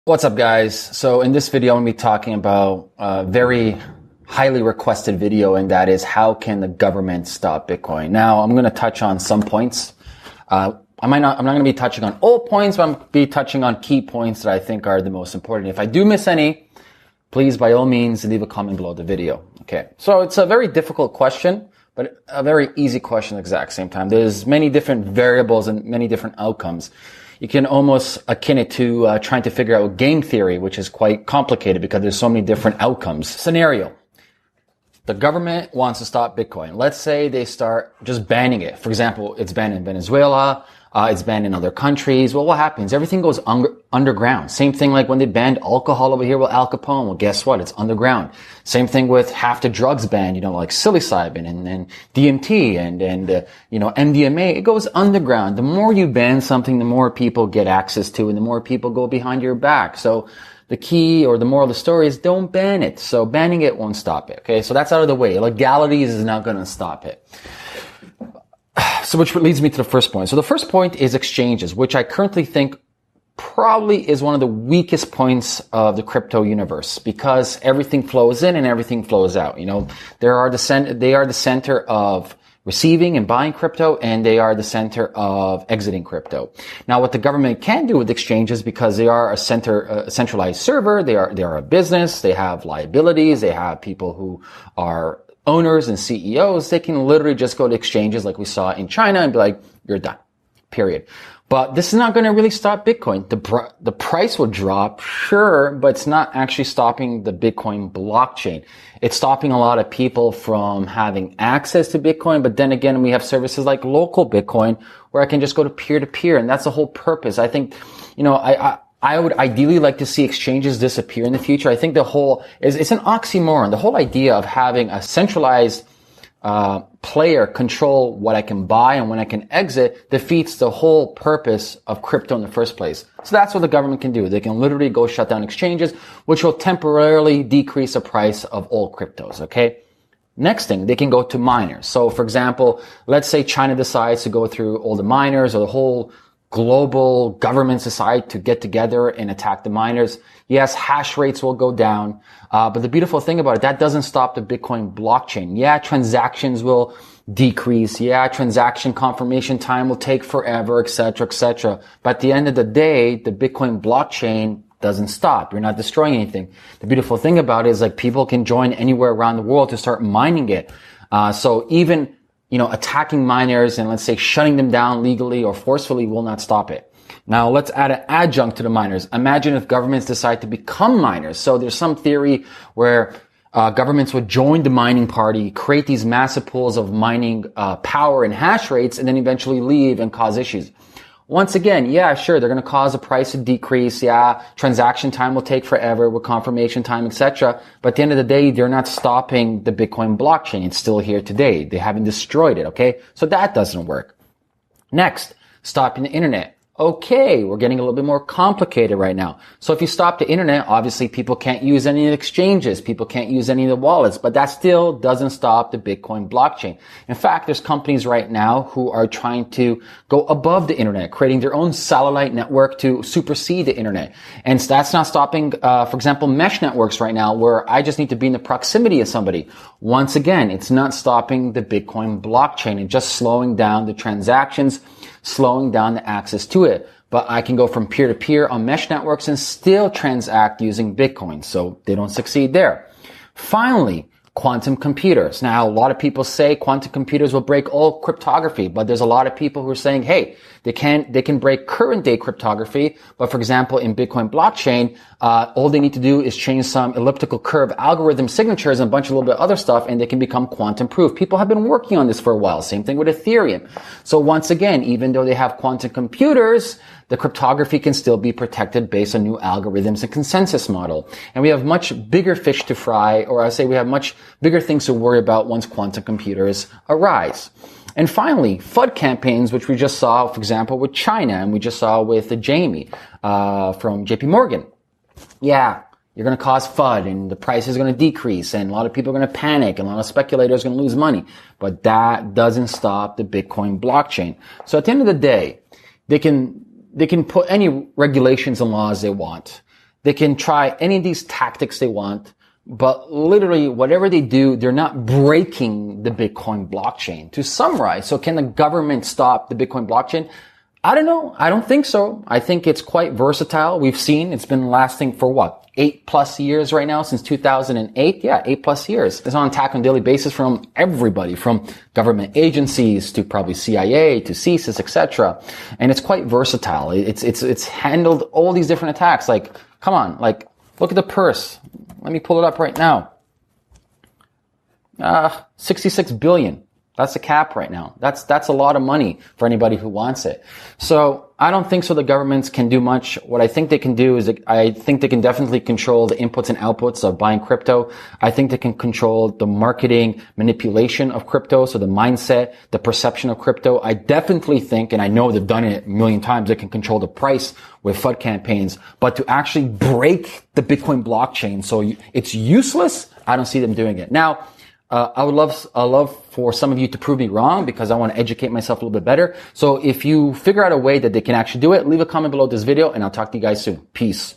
What's up, guys? So in this video, I'm going to be talking about a very highly requested video, and that is how can the government stop Bitcoin? Now, I'm going to touch on some points. I'm not going to be touching on all points, but I'm going to be touching on key points that I think are the most important. If I do miss any, please, by all means, leave a comment below the video. Okay. So it's a very difficult question, but a very easy question at the exact same time. There's many different variables and many different outcomes. You can almost akin it to trying to figure out game theory, which is quite complicated because there's so many different outcomes. Scenario. The government wants to stop Bitcoin. Let's say they start just banning it. For example, it's banned in Venezuela. It's banned in other countries. Well, what happens? Everything goes underground. Same thing like when they banned alcohol over here with Al Capone. Well, guess what? It's underground. Same thing with half the drugs banned, like psilocybin and DMT and MDMA. It goes underground. The more you ban something, the more people get access to and the more people go behind your back. So the key or the moral of the story is don't ban it. So banning it won't stop it. Okay. So that's out of the way. Legalities is not going to stop it. So which leads me to the first point. So the first point is exchanges, which I currently think probably is one of the weakest points of the crypto universe because everything flows in and everything flows out. They are the center of receiving and buying crypto, and they are the center of exiting crypto. Now, what the government can do with exchanges, because they are a centralized server, they are a business, they have liabilities, they have people who are owners and CEOs, they can literally just go to exchanges like we saw in China and be like, you're done, period. But this is not going to really stop Bitcoin. The price will drop, sure, but it's not actually stopping the Bitcoin blockchain. It's stopping a lot of people from having access to Bitcoin. But then again, we have services like local Bitcoin where I can just go to peer-to-peer. And that's the whole purpose. I think, I would ideally like to see exchanges disappear in the future. I think it's an oxymoron. The whole idea of having a centralized player control what I can buy and when I can exit defeats the whole purpose of crypto in the first place. So that's what the government can do. They can literally go shut down exchanges, which will temporarily decrease the price of all cryptos, okay? Next thing, they can go to miners. So for example, let's say China decides to go through all the miners or the whole global governments decide to get together and attack the miners. Yes, hash rates will go down. But the beautiful thing about it, that doesn't stop the Bitcoin blockchain. Yeah, transactions will decrease. Yeah, transaction confirmation time will take forever, et cetera, et cetera. But at the end of the day, the Bitcoin blockchain doesn't stop. You're not destroying anything. The beautiful thing about it is people can join anywhere around the world to start mining it. So even attacking miners and let's say shutting them down legally or forcefully will not stop it. Now let's add an adjunct to the miners. Imagine if governments decide to become miners. So there's some theory where governments would join the mining party, create these massive pools of mining power and hash rates, and then eventually leave and cause issues. Once again, yeah, sure, they're going to cause the price to decrease. Yeah, transaction time will take forever with confirmation time, etc. But at the end of the day, they're not stopping the Bitcoin blockchain. It's still here today. They haven't destroyed it, okay? So that doesn't work. Next, stopping the internet. Okay, we're getting a little bit more complicated right now. So if you stop the internet, obviously people can't use any of the exchanges. People can't use any of the wallets, but that still doesn't stop the Bitcoin blockchain. In fact, there's companies right now who are trying to go above the internet, creating their own satellite network to supersede the internet. And that's not stopping, for example, mesh networks right now where I just need to be in the proximity of somebody. Once again, it's not stopping the Bitcoin blockchain and just slowing down the transactions, slowing down the access to it. But I can go from peer to peer on mesh networks and still transact using Bitcoin. So they don't succeed there. Finally, quantum computers. Now, a lot of people say quantum computers will break all cryptography, but there's a lot of people who are saying, hey, they can break current day cryptography. But for example, in Bitcoin blockchain, all they need to do is change some elliptical curve algorithm signatures and a bunch of little bit of other stuff, and they can become quantum proof. People have been working on this for a while. Same thing with Ethereum. So once again, even though they have quantum computers, the cryptography can still be protected based on new algorithms and consensus model. And we have much bigger fish to fry, or I say we have much bigger things to worry about once quantum computers arise. And finally, FUD campaigns, which we just saw, for example, with China, and we just saw with Jamie from JP Morgan. Yeah, you're going to cause FUD, and the price is going to decrease, and a lot of people are going to panic, and a lot of speculators are going to lose money. But that doesn't stop the Bitcoin blockchain. So at the end of the day, they can put any regulations and laws they want. They can try any of these tactics they want, but literally whatever they do, they're not breaking the Bitcoin blockchain. To summarize, so can the government stop the Bitcoin blockchain? I don't know. I don't think so. I think it's quite versatile. We've seen it's been lasting for what? 8+ years right now, since 2008. Yeah, 8+ years. It's on attack on a daily basis from everybody, from government agencies to probably CIA to CSIS, etc. And it's quite versatile. It's handled all these different attacks. Like, come on, like, look at the purse. Let me pull it up right now. 66 billion. That's the cap right now. That's a lot of money for anybody who wants it. So I don't think so the governments can do much. What I think they can do is I think they can definitely control the inputs and outputs of buying crypto. I think they can control the marketing manipulation of crypto. So the mindset, the perception of crypto. I definitely think, and I know they've done it a million times, they can control the price with FUD campaigns, but to actually break the Bitcoin blockchain so it's useless, I don't see them doing it. Now, I would love for some of you to prove me wrong because I want to educate myself a little bit better. So if you figure out a way that they can actually do it, leave a comment below this video and I'll talk to you guys soon. Peace.